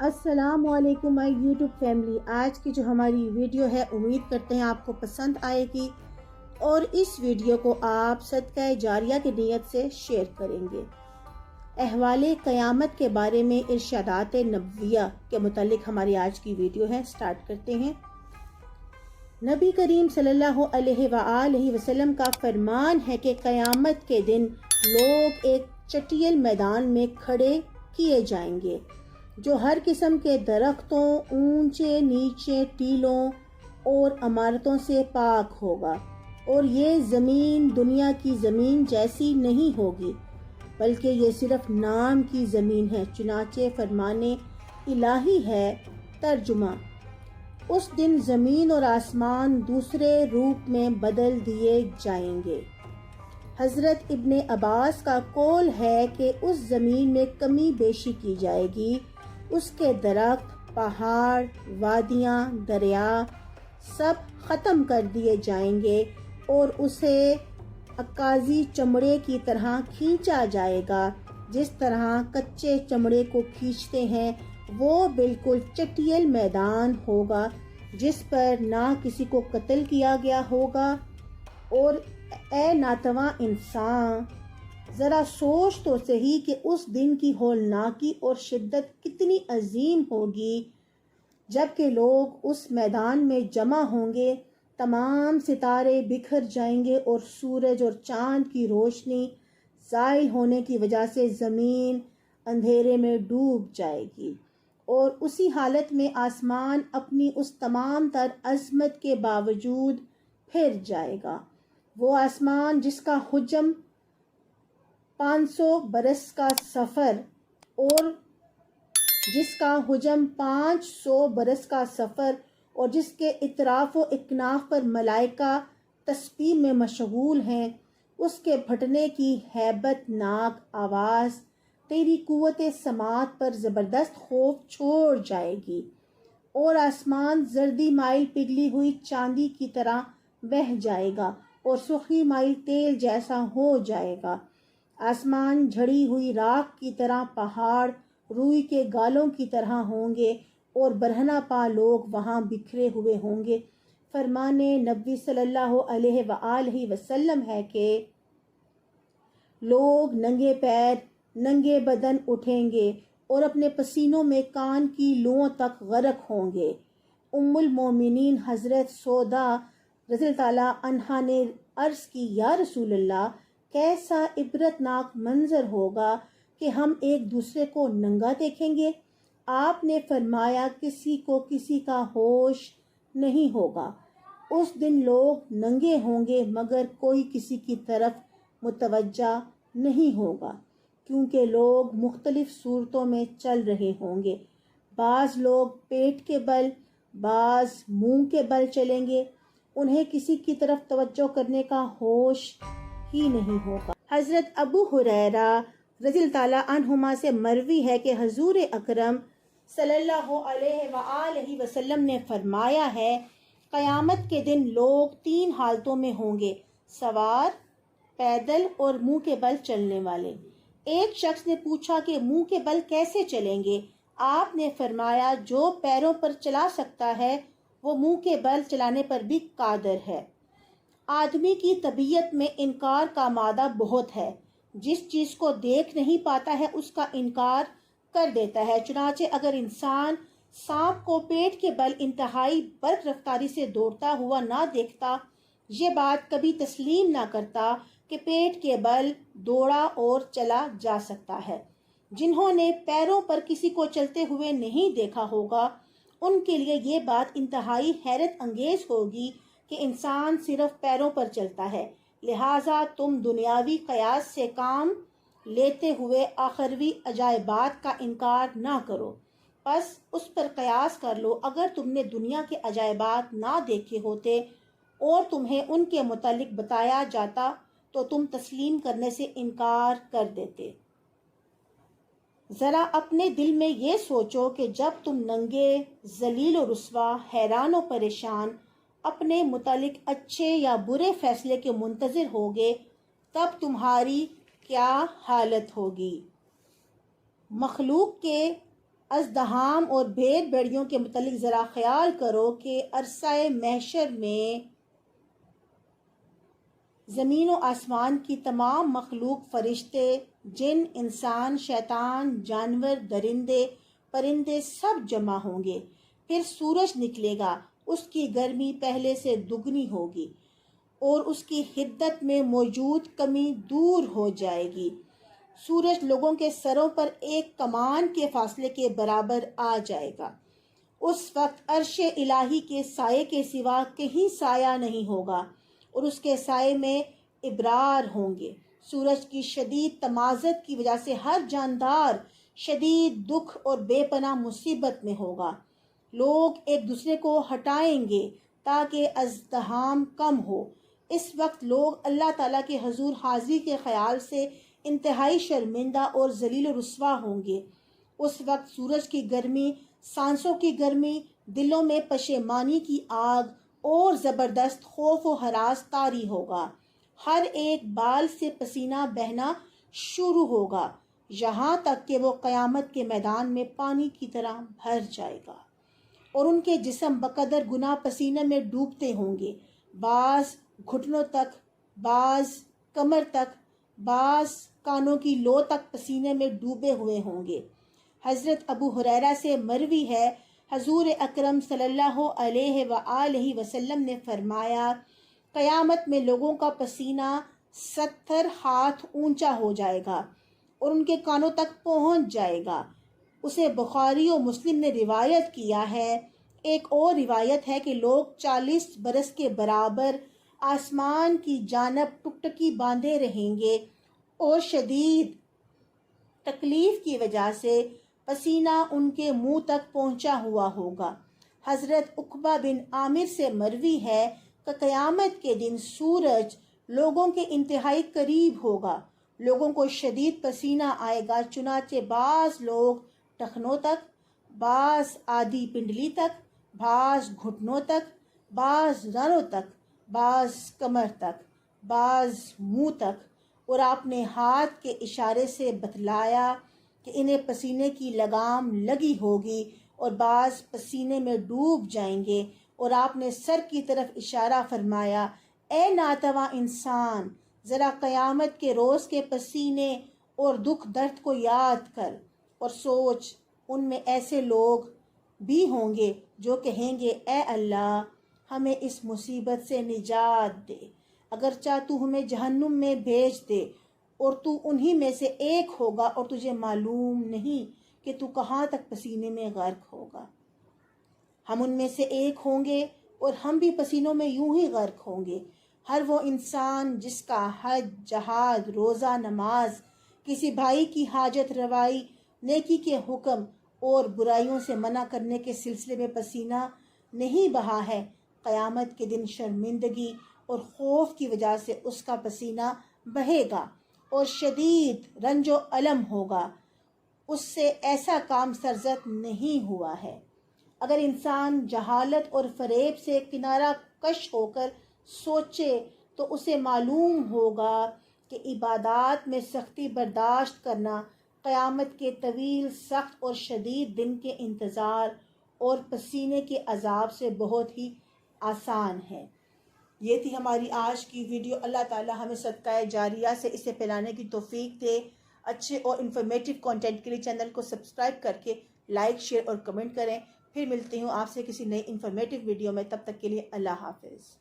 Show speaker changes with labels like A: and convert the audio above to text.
A: السلام علیکم مائی YouTube family. آج کی جو ہماری ویڈیو ہے امید کرتے ہیں آپ کو پسند آئے گی اور اس ویڈیو کو آپ صدقہ جاریہ کی نیت سے شیئر کریں گے. احوال قیامت کے بارے میں ارشادات نبویہ کے متعلق ہماری آج کی ویڈیو ہے. سٹارٹ کرتے ہیں. نبی کریم صلی اللہ علیہ وآلہ وسلم کا فرمان ہے کہ قیامت کے دن لوگ ایک چٹیل میدان میں کھڑے کیے جائیں گے جو ہر قسم کے درختوں، اونچے نیچے ٹیلوں اور عمارتوں سے پاک ہوگا، اور یہ زمین دنیا کی زمین جیسی نہیں ہوگی بلکہ یہ صرف نام کی زمین ہے. چنانچہ فرمان الہی ہے. ترجمہ: اس دن زمین اور آسمان دوسرے روپ میں بدل دیے جائیں گے. حضرت ابن عباس کا قول ہے کہ اس زمین میں کمی بیشی کی جائے گی، اس کے درخت، پہاڑ، وادیاں، دریا سب ختم کر دیے جائیں گے اور اسے عکازی چمڑے کی طرح کھینچا جائے گا. جس طرح کچے چمڑے کو کھینچتے ہیں وہ بالکل چٹیل میدان ہوگا جس پر نہ کسی کو قتل کیا گیا ہوگا. اور اے ناتواں انسان، ذرا سوچ تو صحیح کہ اس دن کی ہولناکی اور شدت کتنی عظیم ہوگی. جبکہ لوگ اس میدان میں جمع ہوں گے، تمام ستارے بکھر جائیں گے اور سورج اور چاند کی روشنی زائل ہونے کی وجہ سے زمین اندھیرے میں ڈوب جائے گی، اور اسی حالت میں آسمان اپنی اس تمام تر عظمت کے باوجود پھر جائے گا. وہ آسمان جس کا حجم 500 برس کا سفر اور جس کے اطراف و اکناف پر ملائکہ تسبیح میں مشغول ہیں، اس کے پھٹنے کی ہیبت ناک آواز تیری قوت سماعت پر زبردست خوف چھوڑ جائے گی، اور آسمان زردی مائل پگھلی ہوئی چاندی کی طرح بہہ جائے گا اور سرخی مائل تیل جیسا ہو جائے گا. آسمان جھڑی ہوئی راکھ کی طرح، پہاڑ روئی کے گالوں کی طرح ہوں گے اور برہنہ پا لوگ وہاں بکھرے ہوئے ہوں گے. فرمان نبی صلی اللہ علیہ وآلہ وسلم ہے کہ لوگ ننگے پیر ننگے بدن اٹھیں گے اور اپنے پسینوں میں کان کی لوؤں تک غرق ہوں گے. ام المومنین حضرت سودا رضی اللہ تعالیٰ عنہا نے عرض کی، یا رسول اللہ، کیسا عبرتناک منظر ہوگا کہ ہم ایک دوسرے کو ننگا دیکھیں گے. آپ نے فرمایا، کسی کو کسی کا ہوش نہیں ہوگا. اس دن لوگ ننگے ہوں گے مگر کوئی کسی کی طرف متوجہ نہیں ہوگا، کیونکہ لوگ مختلف صورتوں میں چل رہے ہوں گے. بعض لوگ پیٹ کے بل، بعض منہ کے بل چلیں گے. انہیں کسی کی طرف توجہ کرنے کا ہوش ہی نہیں ہوگا. حضرت ابو ہریرہ رضی اللہ تعالیٰ عنہما سے مروی ہے کہ حضور اکرم صلی اللہ علیہ وآلہ وسلم نے فرمایا ہے، قیامت کے دن لوگ 3 حالتوں میں ہوں گے: سوار، پیدل اور منہ کے بل چلنے والے. ایک شخص نے پوچھا کہ منہ کے بل کیسے چلیں گے؟ آپ نے فرمایا، جو پیروں پر چلا سکتا ہے وہ منہ کے بل چلانے پر بھی قادر ہے. آدمی کی طبیعت میں انکار کا مادہ بہت ہے. جس چیز کو دیکھ نہیں پاتا ہے اس کا انکار کر دیتا ہے. چنانچہ اگر انسان سانپ کو پیٹ کے بل انتہائی برق رفتاری سے دوڑتا ہوا نہ دیکھتا، یہ بات کبھی تسلیم نہ کرتا کہ پیٹ کے بل دوڑا اور چلا جا سکتا ہے. جنہوں نے پیروں پر کسی کو چلتے ہوئے نہیں دیکھا ہوگا ان کے لیے یہ بات انتہائی حیرت انگیز ہوگی کہ انسان صرف پیروں پر چلتا ہے. لہٰذا تم دنیاوی قیاس سے کام لیتے ہوئے آخروی عجائبات کا انکار نہ کرو، بس اس پر قیاس کر لو. اگر تم نے دنیا کے عجائبات نہ دیکھے ہوتے اور تمہیں ان کے متعلق بتایا جاتا تو تم تسلیم کرنے سے انکار کر دیتے. ذرا اپنے دل میں یہ سوچو کہ جب تم ننگے، ذلیل و رسوا، حیران و پریشان اپنے متعلق اچھے یا برے فیصلے کے منتظر ہوگے تب تمہاری کیا حالت ہوگی. مخلوق کے ازدحام اور بھیڑ بھیڑیوں کے متعلق ذرا خیال کرو کہ عرصہ محشر میں زمین و آسمان کی تمام مخلوق، فرشتے، جن، انسان، شیطان، جانور، درندے، پرندے سب جمع ہوں گے۔ پھر سورج نکلے گا، اس کی گرمی پہلے سے دگنی ہوگی اور اس کی حدت میں موجود کمی دور ہو جائے گی۔ سورج لوگوں کے سروں پر ایک کمان کے فاصلے کے برابر آ جائے گا۔ اس وقت عرش الہی کے سائے کے سوا کہیں سایہ نہیں ہوگا اور اس کے سائے میں ابرار ہوں گے۔ سورج کی شدید تمازت کی وجہ سے ہر جاندار شدید دکھ اور بے پناہ مصیبت میں ہوگا۔ لوگ ایک دوسرے کو ہٹائیں گے تاکہ ازدحام کم ہو۔ اس وقت لوگ اللہ تعالیٰ کے حضور حاضری کے خیال سے انتہائی شرمندہ اور ذلیل و رسوا ہوں گے۔ اس وقت سورج کی گرمی، سانسوں کی گرمی، دلوں میں پشیمانی کی آگ اور زبردست خوف و ہراس طاری ہوگا۔ ہر ایک بال سے پسینہ بہنا شروع ہوگا یہاں تک کہ وہ قیامت کے میدان میں پانی کی طرح بھر جائے گا اور ان کے جسم بقدر گناہ پسینے میں ڈوبتے ہوں گے، بعض گھٹنوں تک، بعض کمر تک، بعض کانوں کی لو تک پسینے میں ڈوبے ہوئے ہوں گے۔ حضرت ابو ہریرہ سے مروی ہے، حضور اکرم صلی اللہ علیہ وآلہ وسلم نے فرمایا، قیامت میں لوگوں کا پسینہ 70 ہاتھ اونچا ہو جائے گا اور ان کے کانوں تک پہنچ جائے گا۔ اسے بخاری و مسلم نے روایت کیا ہے۔ ایک اور روایت ہے کہ لوگ 40 برس کے برابر آسمان کی جانب ٹکٹکی باندھے رہیں گے اور شدید تکلیف کی وجہ سے پسینہ ان کے منہ تک پہنچا ہوا ہوگا۔ حضرت عقبہ بن عامر سے مروی ہے کہ قیامت کے دن سورج لوگوں کے انتہائی قریب ہوگا۔ لوگوں کو شدید پسینہ آئے گا، چنانچہ بعض لوگ ٹخنوں تک، بعض آدھی پنڈلی تک، بعض گھٹنوں تک، بعض رانوں تک، بعض کمر تک، بعض منہ تک، اور آپ نے ہاتھ کے اشارے سے بتلایا کہ انہیں پسینے کی لگام لگی ہوگی اور بعض پسینے میں ڈوب جائیں گے، اور آپ نے سر کی طرف اشارہ فرمایا، اے ناتواں انسان، ذرا قیامت کے روز کے پسینے اور دکھ درد کو یاد کر اور سوچ، ان میں ایسے لوگ بھی ہوں گے جو کہیں گے، اے اللہ، ہمیں اس مصیبت سے نجات دے، اگرچہ تو ہمیں جہنم میں بھیج دے، اور تو انہی میں سے ایک ہوگا اور تجھے معلوم نہیں کہ تو کہاں تک پسینے میں غرق ہوگا۔ ہم ان میں سے ایک ہوں گے اور ہم بھی پسینوں میں یوں ہی غرق ہوں گے۔ ہر وہ انسان جس کا حج، جہاد، روزہ، نماز، کسی بھائی کی حاجت روائی، نیکی کے حکم اور برائیوں سے منع کرنے کے سلسلے میں پسینہ نہیں بہا ہے، قیامت کے دن شرمندگی اور خوف کی وجہ سے اس کا پسینہ بہے گا اور شدید رنج و الم ہوگا۔ اس سے ایسا کام سرزد نہیں ہوا ہے۔ اگر انسان جہالت اور فریب سے کنارہ کش ہو کر سوچے تو اسے معلوم ہوگا کہ عبادات میں سختی برداشت کرنا قیامت کے طویل، سخت اور شدید دن کے انتظار اور پسینے کے عذاب سے بہت ہی آسان ہے۔ یہ تھی ہماری آج کی ویڈیو۔ اللہ تعالی ہمیں صدقہ جاریہ سے اسے پھیلانے کی توفیق دے۔ اچھے اور انفارمیٹیو کنٹینٹ کے لیے چینل کو سبسکرائب کر کے لائک، شیئر اور کمنٹ کریں۔ پھر ملتی ہوں آپ سے کسی نئی انفارمیٹیو ویڈیو میں، تب تک کے لیے اللہ حافظ۔